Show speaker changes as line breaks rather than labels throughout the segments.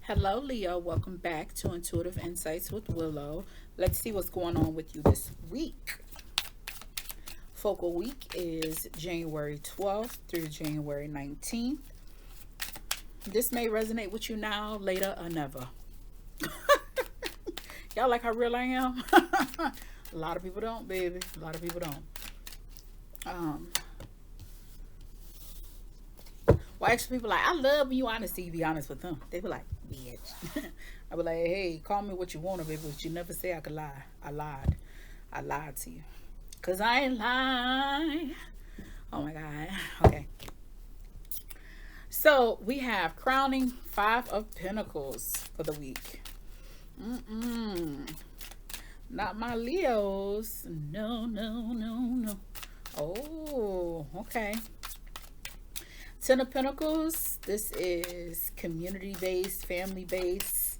Hello, Leo. Welcome back to Intuitive Insights with Willow. Let's see what's going on with you this week. Focal week is January 12th through January 19th. This may resonate with you now, later, or never. Y'all like how real I am? A lot of people don't, baby. A lot of people don't. Um, well, actually, people like, I love when you honesty. You be honest with them. They be like, bitch. I be like, hey, call me what you want, baby, but you never say I could lie. I lied. I lied to you. Because I ain't lie. Oh my God. Okay. So we have crowning Five of Pentacles for the week. Not my Leos. No, no, no, no. Oh, okay. Ten of Pentacles. This is community based, family based.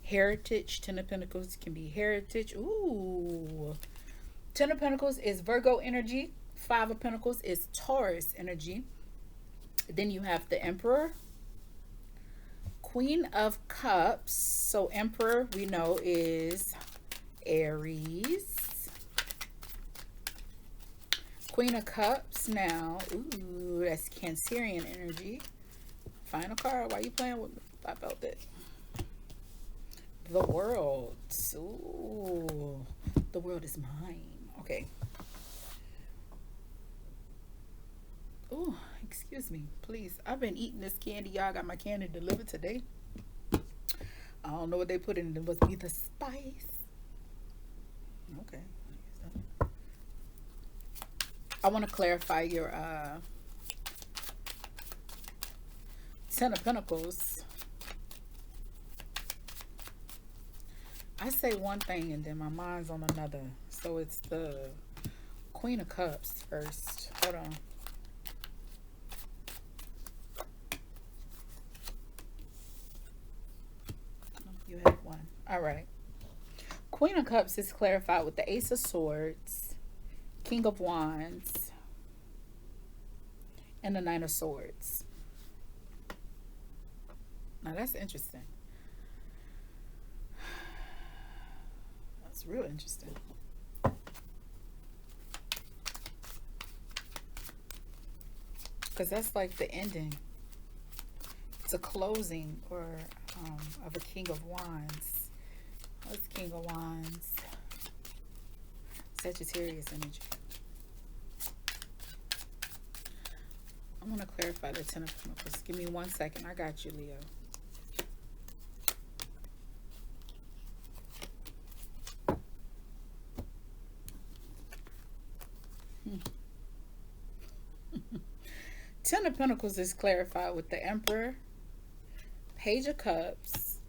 Heritage. Ten of Pentacles can be heritage. Ooh. Ten of Pentacles is Virgo energy. Five of Pentacles is Taurus energy. Then you have the Emperor. Queen of Cups. So Emperor, we know, is Aries. Queen of Cups now. Ooh, that's Cancerian energy. Final card. Why you playing with me? I felt it. The World. Ooh. The world is mine. Okay. Oh, excuse me, please. I've been eating this candy. Y'all got my candy delivered today. I don't know what they put in it. It must be the spice. Okay. I want to clarify your Ten of Pentacles. I say one thing and then my mind's on another. So it's the Queen of Cups first. Hold on. You had one. All right. Queen of Cups is clarified with the Ace of Swords, King of Wands, and the Nine of Swords. Now that's interesting. That's real interesting. Because that's like the ending. It's a closing or of a King of Wands. What's King of Wands? Sagittarius energy. I want to clarify the Ten of Pentacles. Give me 1 second. I got you, Leo. Ten of Pentacles is clarified with the Emperor, Page of Cups,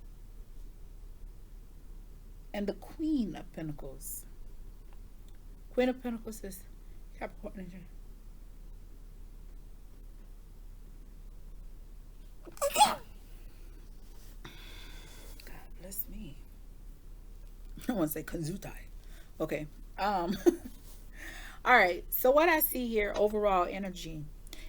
and the Queen of Pentacles. Queen of Pentacles is Capricorn energy. God bless me. I want to say Kanzutai. Okay. All right. So what I see here, overall energy,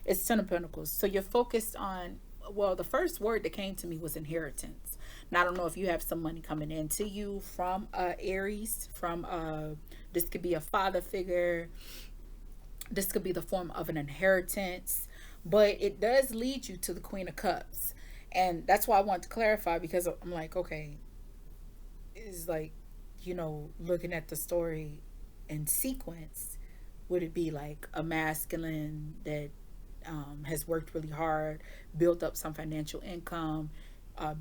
is Ten of Pentacles. So you're focused on, well, the first word that came to me was inheritance. Now, I don't know if you have some money coming into you from Aries, from this could be a father figure. This could be the form of an inheritance, but it does lead you to the Queen of Cups. And that's why I want to clarify, because I'm like, okay, it's like, looking at the story in sequence, would it be like a masculine that has worked really hard, built up some financial income,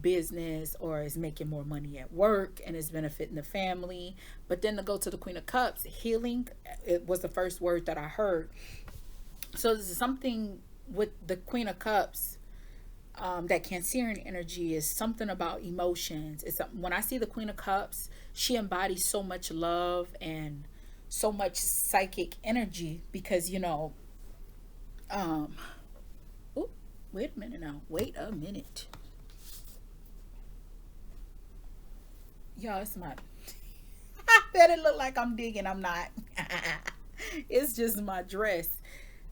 business, or is making more money at work and is benefiting the family? But then to go to the Queen of Cups, healing, it was the first word that I heard. So this is something with the Queen of Cups. That Cancerian energy is something about emotions. It's when I see the Queen of Cups, she embodies so much love and so much psychic energy, because oh, wait a minute now. Wait a minute. Y'all, it's my I bet it look like I'm digging. I'm not. It's just my dress.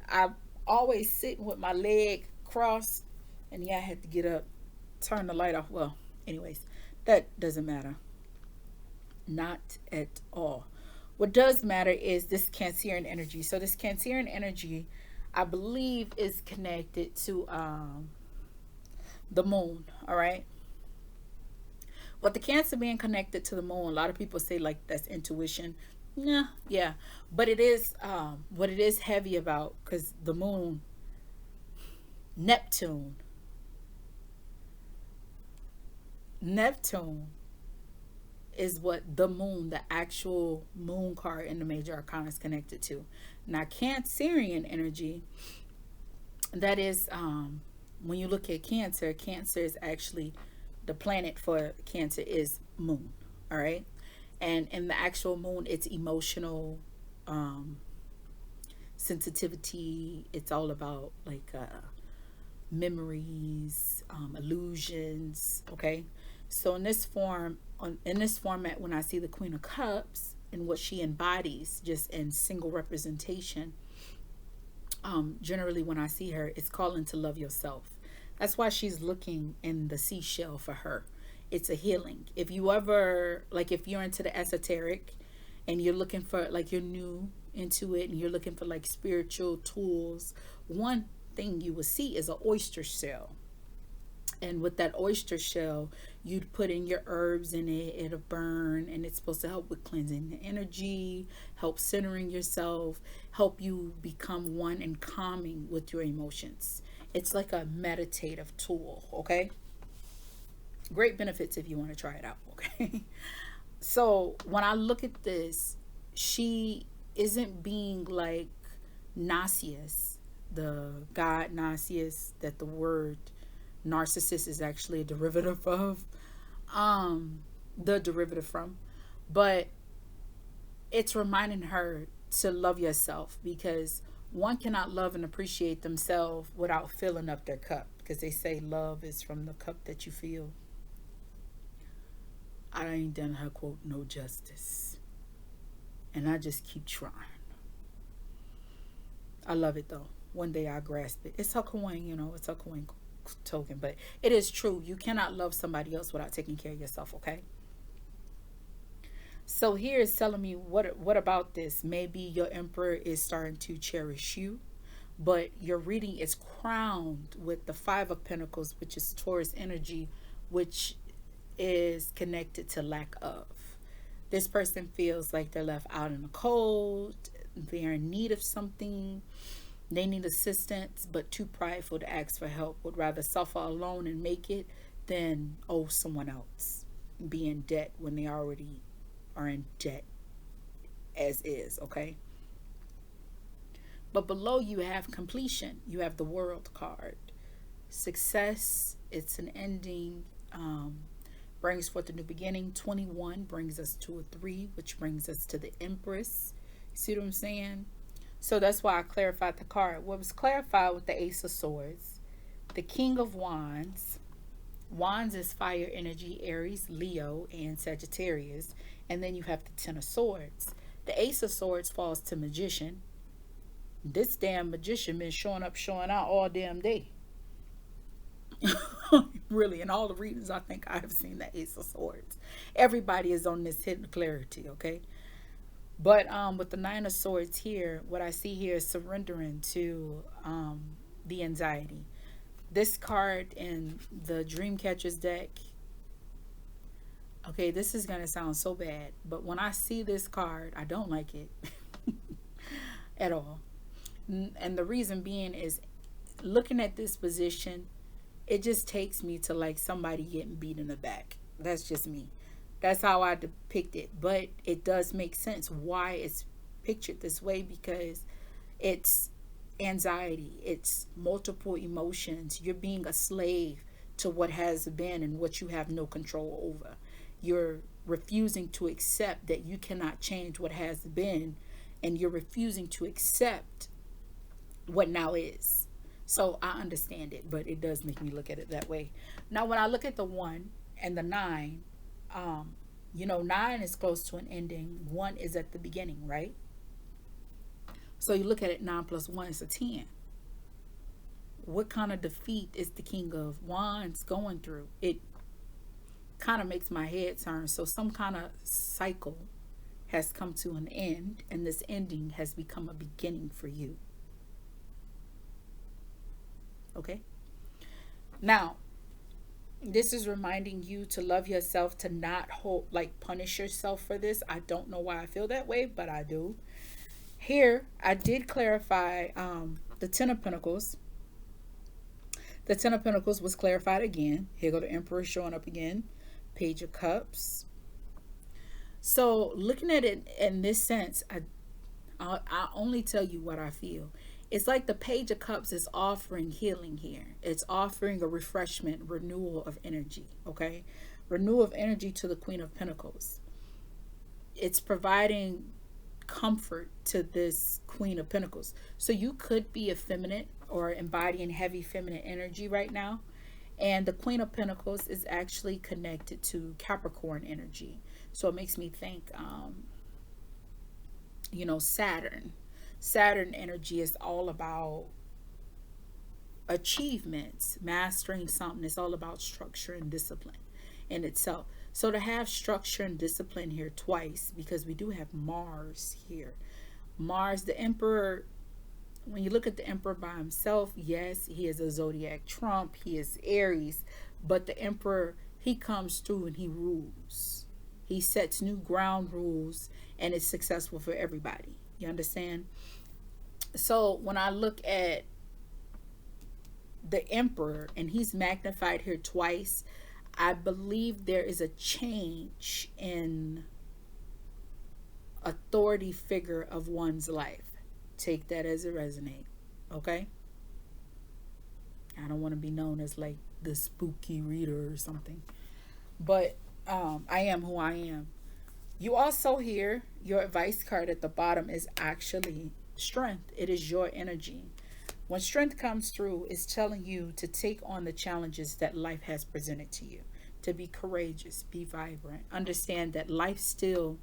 I always sitting with my leg crossed, and yeah, I had to get up, turn the light off. Well, anyways, that doesn't matter. Not at all. What does matter is this Cancerian energy. So this Cancerian energy, I believe, is connected to the moon. All right. But the Cancer being connected to the moon, a lot of people say like that's intuition. Yeah, yeah, but it is what it is heavy about, because the moon, Neptune, Neptune is what the moon, the actual moon card in the major arcana, is connected to. Now, Cancerian energy, that is, when you look at Cancer, Cancer is actually the planet for Cancer is Moon. All right, and in the actual moon, it's emotional, um, sensitivity. It's all about like memories, illusions. Okay, so in this form, in this format, when I see the Queen of Cups and what she embodies, just in single representation, generally when I see her, it's calling to love yourself. That's why she's looking in the seashell for her. It's a healing. If you ever, like, if you're into the esoteric and you're looking for, like, you're new into it and you're looking for like spiritual tools, one thing you will see is an oyster shell. And with that oyster shell, you'd put in your herbs in it, it'll burn, and it's supposed to help with cleansing the energy, help centering yourself, help you become one and calming with your emotions. It's like a meditative tool. Okay, great benefits if you want to try it out. Okay. So when I look at this, she isn't being like Narcissus, the god Narcissus, that the word narcissist is actually a derivative of, um the derivative from, but it's reminding her to love yourself, because one cannot love and appreciate themselves without filling up their cup, because they say love is from the cup that you feel. I ain't done her quote no justice, and I just keep trying. I love it though. One day I grasp it. It's her coin, it's her coin token, but it is true. You cannot love somebody else without taking care of yourself. Okay. So here is telling me what about this? Maybe your emperor is starting to cherish you, but your reading is crowned with the Five of Pentacles, which is Taurus energy, which is connected to lack of. This person feels like they're left out in the cold. They're in need of something. They need assistance, but too prideful to ask for help. Would rather suffer alone and make it than owe someone else. Be in debt when they already are in debt as is. Okay. But below you have completion. You have the World card. Success, it's an ending. Brings forth a new beginning. 21 brings us to a 3, which brings us to the Empress. See what I'm saying? So that's why I clarified the card. What was clarified with the Ace of Swords, the King of Wands. Wands is fire energy, Aries, Leo, and Sagittarius. And then you have the Ten of Swords. The Ace of Swords falls to Magician. This damn magician been showing up, showing out all damn day. Really, in all the readings I think I have seen, the Ace of Swords. Everybody is on this hidden clarity, okay? But with the Nine of Swords here, what I see here is surrendering to the anxiety. This card in the Dreamcatcher's deck, okay, this is going to sound so bad, but when I see this card, I don't like it at all. And the reason being is, looking at this position, it just takes me to like somebody getting beat in the back. That's just me. That's how I depict it. But it does make sense why it's pictured this way, because it's anxiety, it's multiple emotions. You're being a slave to what has been and what you have no control over. You're refusing to accept that you cannot change what has been, and you're refusing to accept what now is. So I understand it, but it does make me look at it that way. Now, when I look at the 1 and the 9, 9 is close to an ending. 1 is at the beginning, right? So you look at it, 9 plus 1 is a 10. What kind of defeat is the King of Wands going through? It kind of makes my head turn. So some kind of cycle has come to an end, and this ending has become a beginning for you. Okay? Now, this is reminding you to love yourself, to not hold, like, punish yourself for this. I don't know why I feel that way, but I do. Here, I did clarify the Ten of Pentacles. The Ten of Pentacles was clarified again. Here go the Emperor showing up again. Page of Cups. So looking at it in this sense, I only tell you what I feel. It's like the Page of Cups is offering healing here. It's offering a refreshment, renewal of energy, okay? Renewal of energy to the Queen of Pentacles. It's providing comfort to this Queen of Pentacles. So you could be effeminate or embodying heavy feminine energy right now. And the Queen of Pentacles is actually connected to Capricorn energy. So it makes me think, Saturn. Saturn energy is all about achievements, mastering something. It's all about structure and discipline in itself. So to have structure and discipline here twice, because we do have Mars here. Mars, the Emperor, when you look at the Emperor by himself, yes, he is a zodiac trump. He is Aries. But the Emperor, he comes through and he rules. He sets new ground rules, and it's successful for everybody. You understand? So when I look at the Emperor, and he's magnified here twice, I believe there is a change in authority figure of one's life. Take that as it resonates. Okay? I don't want to be known as like the spooky reader or something. But I am who I am. You also hear your advice card at the bottom is actually strength. It is your energy. When strength comes through, it's telling you to take on the challenges that life has presented to you, to be courageous, be vibrant, understand that life still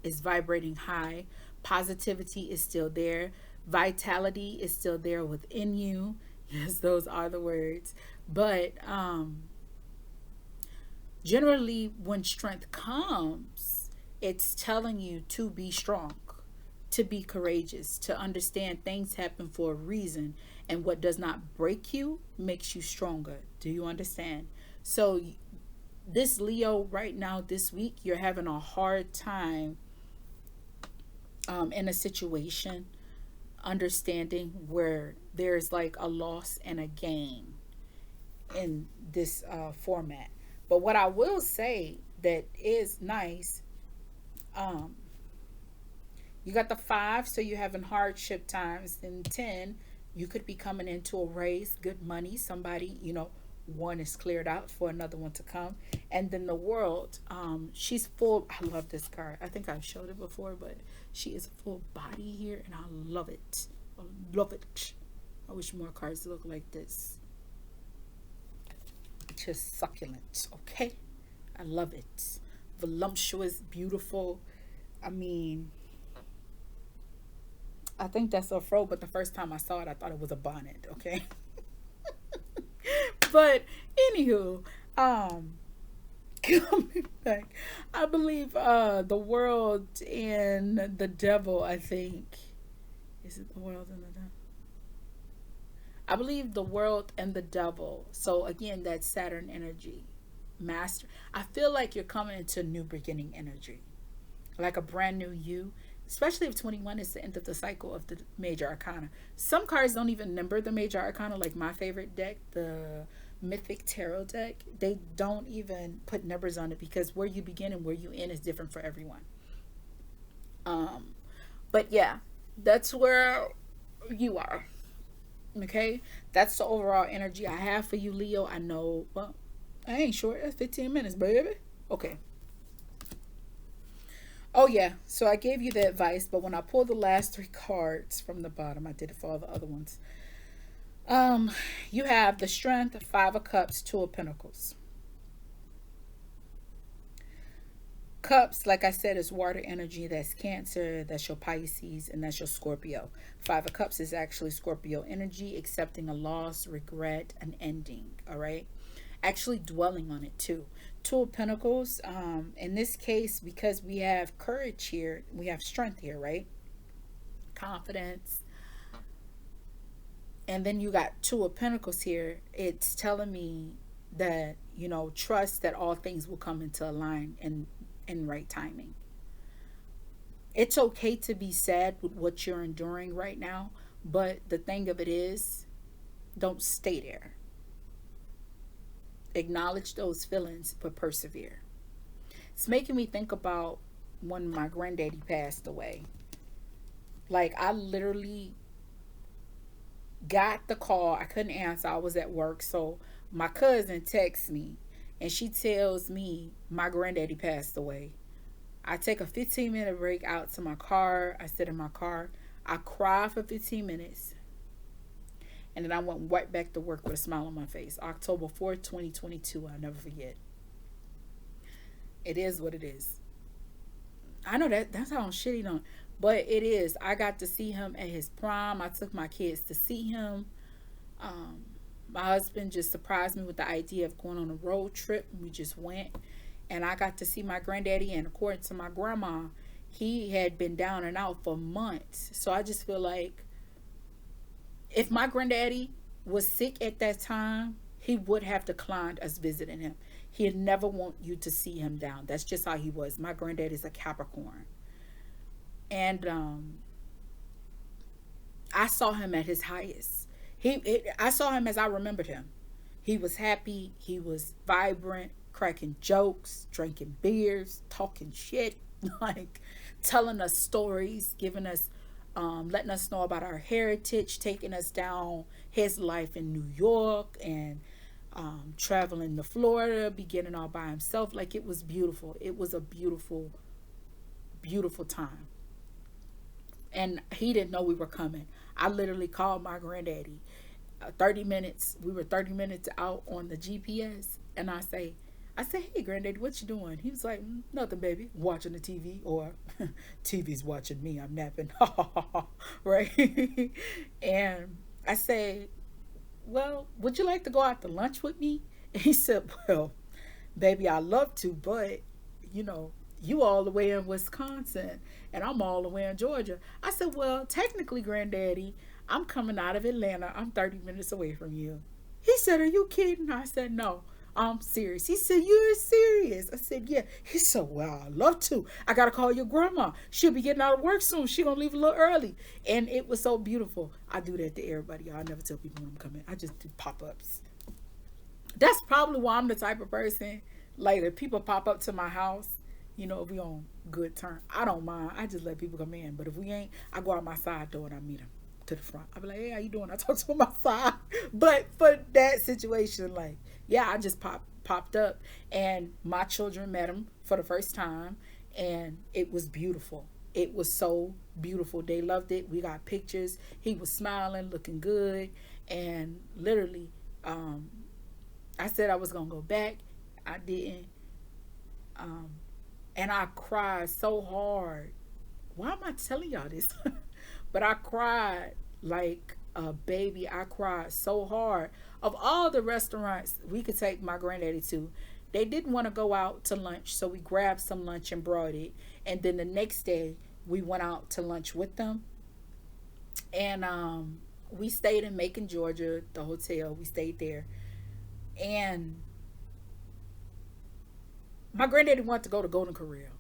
is vibrating high. Positivity is still there. Vitality is still there within you. Yes, those are the words. But generally, when strength comes, it's telling you to be strong, to be courageous, to understand things happen for a reason, and what does not break you makes you stronger. Do you understand? So this Leo right now, this week, you're having a hard time in a situation, understanding where there's like a loss and a gain in this format. But what I will say that is nice, you got the 5, so you're having hardship times. Then 10, you could be coming into a raise, good money. Somebody, one is cleared out for another one to come. And then the World, she's full. I love this card. I think I've showed it before, but she is full body here, and I love it. I love it. I wish more cards look like this. Just succulent, okay? I love it. Voluptuous, beautiful. I mean, I think that's a fro, but the first time I saw it, I thought it was a bonnet, okay? But anywho, coming back, I believe the World and the Devil, I think. Is it the World and the Devil? I believe the World and the Devil. So again, that's Saturn energy. Master. I feel like you're coming into new beginning energy. Like a brand new you. Especially if 21 is the end of the cycle of the major arcana. Some cards don't even number the major arcana, like my favorite deck, the Mythic Tarot deck. They don't even put numbers on it, because where you begin and where you end is different for everyone. But yeah, that's where you are. Okay, that's the overall energy I have for you, Leo. I know, well, I ain't short. That's 15 minutes, baby. Okay. Oh yeah, so I gave you the advice, but when I pulled the last 3 cards from the bottom, I did it for all the other ones. You have the Strength, 5 of Cups, 2 of Pentacles. Cups, like I said, is water energy. That's Cancer, that's your Pisces, and that's your Scorpio. Five of Cups is actually Scorpio energy, accepting a loss, regret, an ending. All right. Actually dwelling on it too. Two of Pentacles. In this case, because we have courage here, we have strength here, right? Confidence. And then you got Two of Pentacles here. It's telling me that, trust that all things will come into line in right timing. It's okay to be sad with what you're enduring right now, but the thing of it is, don't stay there. Acknowledge those feelings, but persevere. It's making me think about when my granddaddy passed away. Like, I literally got the call. I couldn't answer. I was at work. So my cousin texts me and she tells me my granddaddy passed away. I take a 15-minute break out to my car. I sit in my car. I cry for 15 minutes. And then I went right back to work with a smile on my face. October 4th, 2022. I'll never forget. It is what it is. I know that sounds shitty, don't, but it is. I got to see him at his prime. I took my kids to see him. Um, my husband just surprised me with the idea of going on a road trip. We just went, and I got to see my granddaddy. And according to my grandma, he had been down and out for months. So I just feel like if my granddaddy was sick at that time, he would have declined us visiting him. He'd never want you to see him down. That's just how he was. My granddad is a Capricorn. And I saw him at his highest. I saw him as I remembered him. He was happy. He was vibrant, cracking jokes, drinking beers, talking shit, like telling us stories, giving us, letting us know about our heritage, taking us down his life in New York and traveling to Florida, beginning all by himself. Like, it was beautiful. It was a beautiful, beautiful time. And he didn't know we were coming. I literally called my granddaddy. 30 minutes. We were 30 minutes out on the GPS, and I say, hey, granddaddy, what you doing? He was like, nothing, baby. Watching the TV, or TV's watching me. I'm napping. Right? And I say, well, would you like to go out to lunch with me? And he said, well, baby, I love to, but you all the way in Wisconsin and I'm all the way in Georgia. I said, well, technically, granddaddy, I'm coming out of Atlanta. I'm 30 minutes away from you. He said, are you kidding? I said, no, I'm serious. He said, you're serious? I said, yeah. He said, well, I'd love to. I got to call your grandma. She'll be getting out of work soon. She going to leave a little early. And it was so beautiful. I do that to everybody, y'all. I never tell people when I'm coming. I just do pop-ups. That's probably why I'm the type of person, like, if people pop up to my house, if we on good terms, I don't mind. I just let people come in. But if we ain't, I go out my side door and I meet them to the front. I be like, hey, how you doing? I talk to them outside. But for that situation, like, yeah, I just popped up, and my children met him for the first time, and it was beautiful. It was so beautiful. They loved it. We got pictures. He was smiling, looking good, and literally, I said I was gonna go back. I didn't. And I cried so hard. Why am I telling y'all this? But I cried like a baby. I cried so hard. Of all the restaurants we could take my granddaddy to, they didn't want to go out to lunch, so we grabbed some lunch and brought it. And then the next day, we went out to lunch with them. And we stayed in Macon, Georgia, the hotel. We stayed there. And my granddaddy wanted to go to Golden Corral.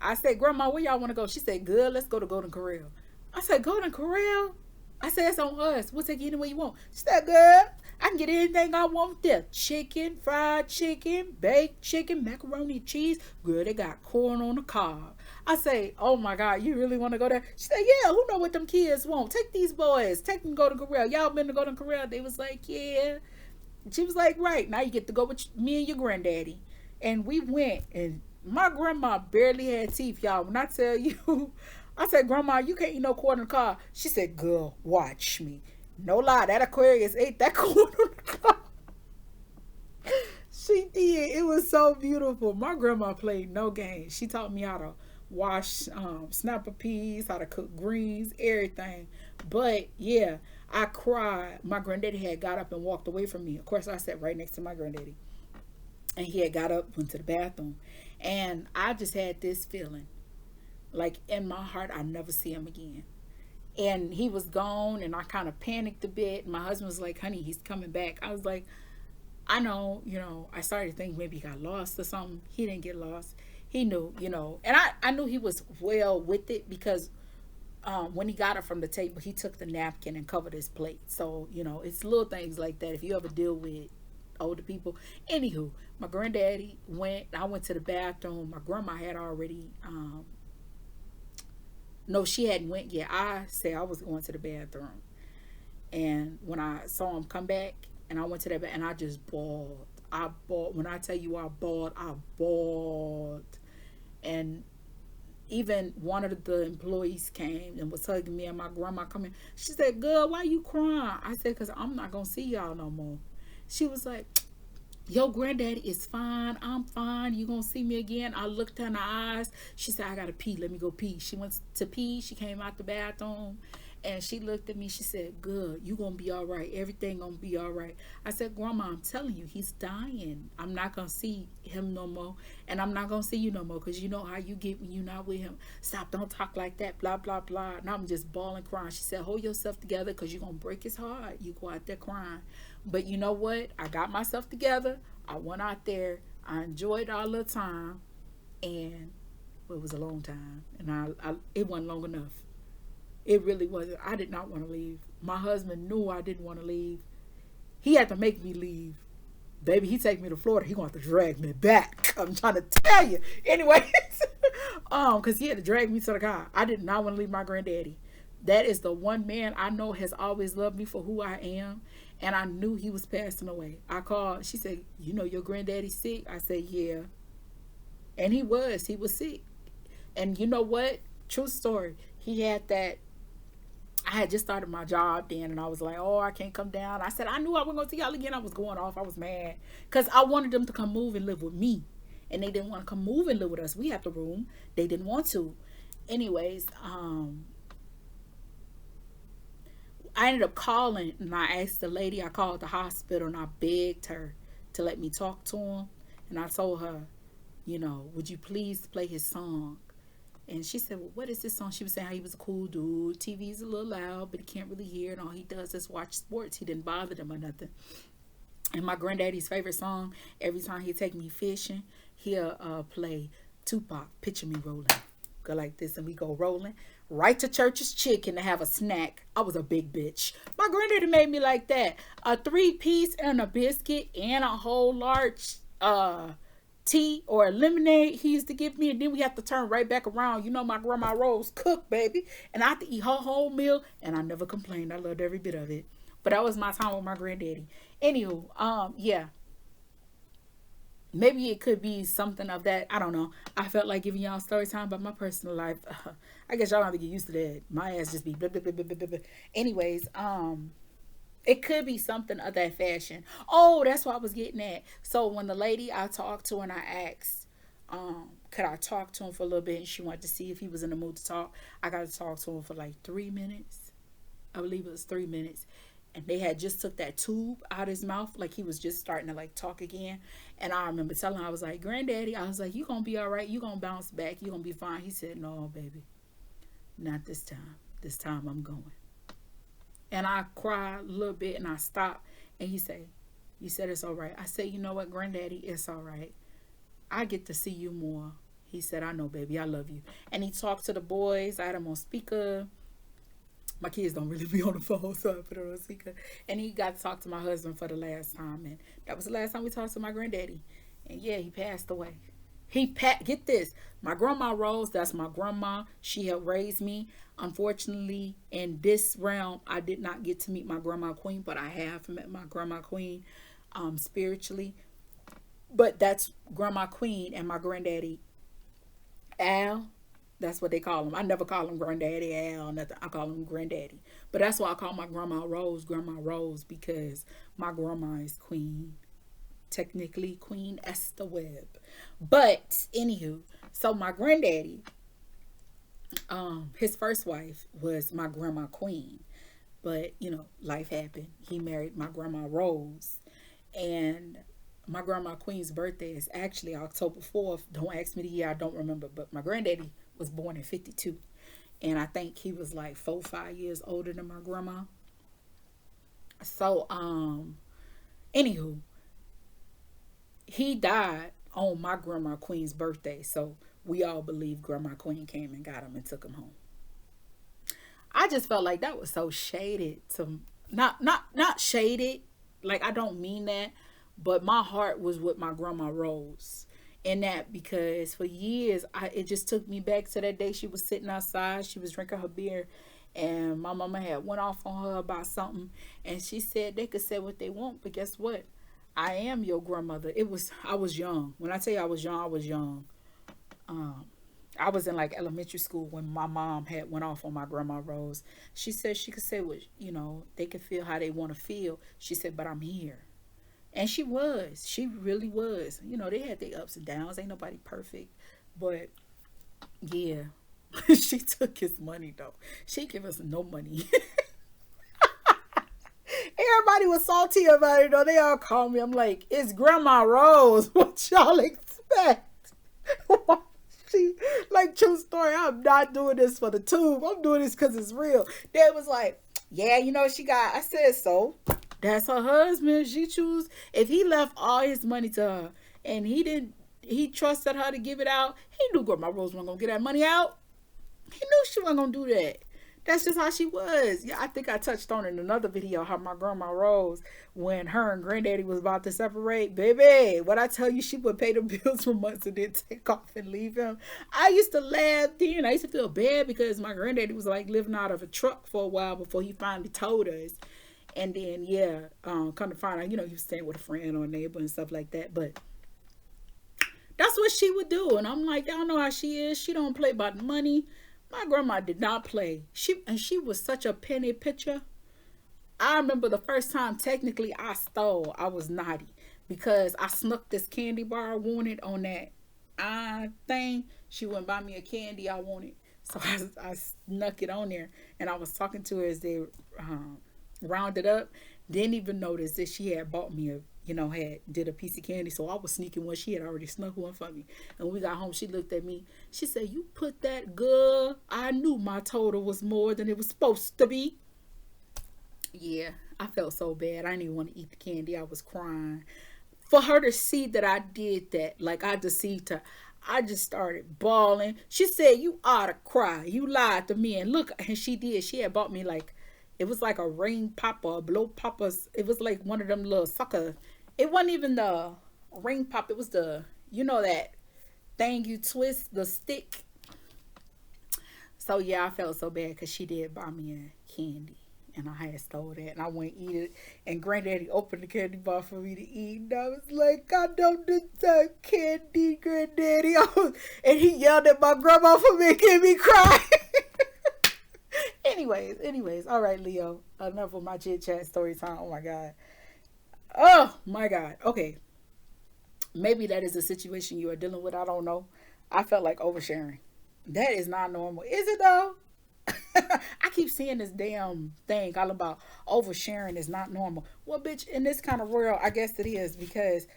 I said, Grandma, where y'all want to go? She said, good, let's go to Golden Corral. I said, Golden Corral? I said, it's on us. We'll take you anywhere you want. She said, girl, I can get anything I want there. Chicken, fried chicken, baked chicken, macaroni and cheese. Girl, they got corn on the cob. I say, oh my God, you really want to go there? She said, yeah, who know what them kids want? Take these boys. Take them to Golden Corral. Y'all been to Golden Corral? They was like, yeah. She was like, right, now you get to go with me and your granddaddy. And we went, and my grandma barely had teeth, y'all. When I tell you, I said, Grandma, you can't eat no corn in the car. She said, girl, watch me. No lie, that Aquarius ate that corn on the car. She did. It was so beautiful. My grandma played no games. She taught me how to wash snapper peas, how to cook greens, everything. But yeah, I cried. My granddaddy had got up and walked away from me. Of course, I sat right next to my granddaddy. And he had got up, went to the bathroom. And I just had this feeling like in my heart, I'd never see him again. And he was gone, and I kind of panicked a bit. My husband was like, honey, he's coming back. I was like, I know, I started to think maybe he got lost or something. He didn't get lost. He knew, and I knew he was well with it because when he got it from the table, he took the napkin and covered his plate. So, it's little things like that. If you ever deal with older people. Anywho, my granddaddy I went to the bathroom. My grandma had already, no, she hadn't went yet. I said I was going to the bathroom. And when I saw him come back, and I went to that bed, and I just bawled. I bawled. When I tell you I bawled, I bawled. And even one of the employees came and was hugging me, and my grandma coming. She said, "Girl, why you crying?" I said, "Cause I'm not gonna see y'all no more." She was like, "Your granddaddy is fine. I'm fine. You gonna see me again?" I looked her in the eyes. She said, "I gotta pee. Let me go pee." She went to pee. She came out the bathroom. And she looked at me. She said, "Good. You gonna be all right. Everything gonna be all right." I said, "Grandma, I'm telling you, he's dying. I'm not gonna see him no more, and I'm not gonna see you no more, because you know how you get when you're not with him. Stop. Don't talk like that. Blah blah blah." And I'm just bawling, crying. She said, "Hold yourself together, because you're gonna break his heart. You go out there crying." But you know what? I got myself together. I went out there. I enjoyed our little time, and it was a long time, and it wasn't long enough. It really wasn't. I did not want to leave. My husband knew I didn't want to leave. He had to make me leave. Baby, he take me to Florida. He going to have to drag me back. I'm trying to tell you. Anyways, because he had to drag me to the car. I did not want to leave my granddaddy. That is the one man I know has always loved me for who I am. And I knew he was passing away. I called. She said, "You know your granddaddy's sick?" I said, "Yeah." And he was. He was sick. And you know what? True story. He had that. I had just started my job then, and I was like, "Oh, I can't come down." I said, "I knew I wasn't going to see y'all again." I was going off. I was mad because I wanted them to come move and live with me, and they didn't want to come move and live with us. We had the room. They didn't want to. Anyways, I ended up calling, and I asked the lady. I called the hospital, and I begged her to let me talk to him, and I told her, "Would you please play his song?" And she said, "Well, what is this song?" She was saying how he was a cool dude. TV's a little loud, but he can't really hear, and all he does is watch sports. He didn't bother them or nothing. And my granddaddy's favorite song, every time he take me fishing, he'll play Tupac, "Picture Me Rolling." Go like this, and we go rolling right to Church's Chicken to have a snack. I was a big bitch. My granddaddy made me like that. A 3-piece and a biscuit and a whole large tea or lemonade he used to give me, and then we have to turn right back around. My grandma Rose cooked, baby, and I had to eat her whole meal, and I never complained. I loved every bit of it. But that was my time with my granddaddy. Anywho, yeah. Maybe it could be something of that. I don't know. I felt like giving y'all story time about my personal life. I guess y'all have to get used to that. My ass just be blah, blah, blah, blah, blah, blah. Anyways, it could be something of that fashion. Oh, that's what I was getting at. So when the lady I talked to and I asked, could I talk to him for a little bit, and she wanted to see if he was in the mood to talk, I got to talk to him for like 3 minutes. I believe it was 3 minutes. And they had just took that tube out of his mouth, like he was just starting to like talk again. And I remember telling him, I was like, "Granddaddy," I was like, "You gonna be all right. You gonna bounce back. You gonna be fine." He said, "No, baby, not this time. This time I'm going." And I cried a little bit, and I stopped. And he said, "You said it's all right." I said, "You know what, Granddaddy, it's all right. I get to see you more." He said, "I know, baby. I love you." And he talked to the boys. I had him on speaker. My kids don't really be on the phone, so I put it on speaker. And he got to talk to my husband for the last time. And that was the last time we talked to my granddaddy. And yeah, he passed away. Get this. My grandma Rose, that's my grandma. She helped raise me. Unfortunately, in this realm, I did not get to meet my grandma Queen, but I have met my grandma Queen spiritually. But that's Grandma Queen and my granddaddy Al. That's what they call him. I never call him Granddaddy Al, nothing. I call him Granddaddy. But that's why I call my grandma Rose, because my grandma is Queen technically Queen Esther Webb. But anywho, so my granddaddy, his first wife was my grandma Queen. But you know, life happened. He married my grandma Rose, and my grandma Queen's birthday is actually October 4th. Don't ask me the year, I don't remember. But my granddaddy was born in 52. And I think he was like 4 or 5 years older than my grandma. So, anywho, he died on my grandma Queen's birthday. So we all believe Grandma Queen came and got him and took him home. I just felt like that was so shaded to not shaded. Like I don't mean that, but my heart was with my grandma Rose. In that because for years it just took me back to that day she was sitting outside, she was drinking her beer, and my mama had went off on her about something, and she said they could say what they want, but guess what? I am your grandmother. I was young. When I tell you I was young, I was young. Um, I was in like elementary school when my mom had went off on my grandma Rose. She said she could say what they could feel how they want to feel. She said, but I'm here. And she was. She really was. They had their ups and downs. Ain't nobody perfect. But yeah. She took his money though. She give us no money. Everybody was salty about it though. They all called me. I'm like, it's Grandma Rose. What y'all expect? She like true story. I'm not doing this for the tube. I'm doing this because it's real. Dad was like, yeah, she got. I said so. That's her husband. She choose. If he left all his money to her and he trusted her to give it out. He knew Grandma Rose wasn't gonna get that money out. He knew she wasn't gonna do that. That's just how she was. Yeah, I think I touched on in another video how my grandma Rose, when her and granddaddy was about to separate, baby, what I tell you, she would pay the bills for months and then take off and leave him. I used to laugh then. I used to feel bad because my granddaddy was like living out of a truck for a while before he finally told us. And then, yeah, come to find out, he was staying with a friend or a neighbor and stuff like that. But that's what she would do. And I'm like, y'all know how she is. She don't play about money. My grandma did not play. She was such a penny pitcher. I remember the first time technically I stole. I was naughty because I snuck this candy bar I wanted on that thing. She wouldn't buy me a candy I wanted. So I snuck it on there. And I was talking to her as they rounded up. Didn't even notice that she had bought me did a piece of candy. So I was sneaking one. She had already snuck one for me. And when we got home, she looked at me. She said, you put that girl. I knew my total was more than it was supposed to be. Yeah, I felt so bad. I didn't even want to eat the candy. I was crying. For her to see that I did that, like I deceived her, I just started bawling. She said, you ought to cry. You lied to me. And look, and she did. She had bought me it was like a ring popper, a blow poppers. It was like one of them little sucker. It wasn't even the ring pop. It was that thing you twist, the stick. So yeah, I felt so bad because she did buy me a candy. And I had stole that. And I went eat it. And Granddaddy opened the candy bar for me to eat. And I was like, I don't deserve candy, Granddaddy. And he yelled at my grandma for making me cry. Anyways. All right, Leo. Enough of my chit chat story time. Oh my God. Oh my God. Okay. Maybe that is a situation you are dealing with. I don't know. I felt like oversharing. That is not normal. Is it though? I keep seeing this damn thing all about oversharing is not normal. Well, bitch, in this kind of world, I guess it is because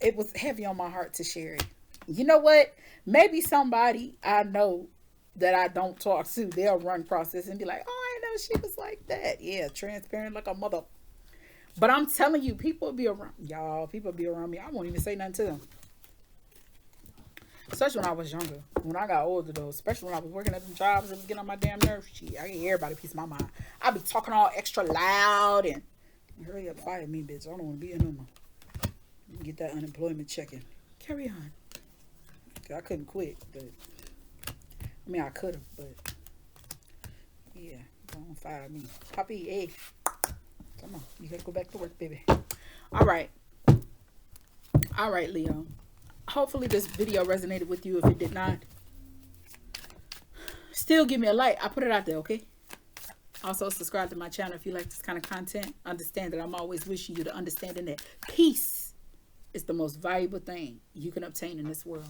it was heavy on my heart to share it. You know what? Maybe somebody I know that I don't talk to, they'll run across this and be like, oh, I know she was like that. Yeah, transparent like a mother. But I'm telling you, people be around y'all. People be around me. I won't even say nothing to them. Especially when I was younger. When I got older, though. Especially when I was working at them jobs that was getting on my damn nerves. Shit, I get everybody a piece of my mind. I be talking all extra loud and hurry up, fire me, bitch. I don't want to be in no more. Get that unemployment checking. Carry on. I couldn't quit, but I mean I could have, but yeah, don't fire me. Poppy, hey. Come on, you gotta go back to work, baby. All right, Leo. Hopefully this video resonated with you. If it did not, still give me a like. I put it out there, okay? Also subscribe to my channel if you like this kind of content. Understand that I'm always wishing you the understanding that peace is the most valuable thing you can obtain in this world.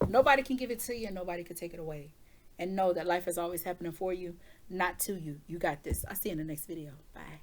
Nobody can give it to you and nobody can take it away. And know that life is always happening for you, not to you. You got this. I'll see you in the next video. Bye.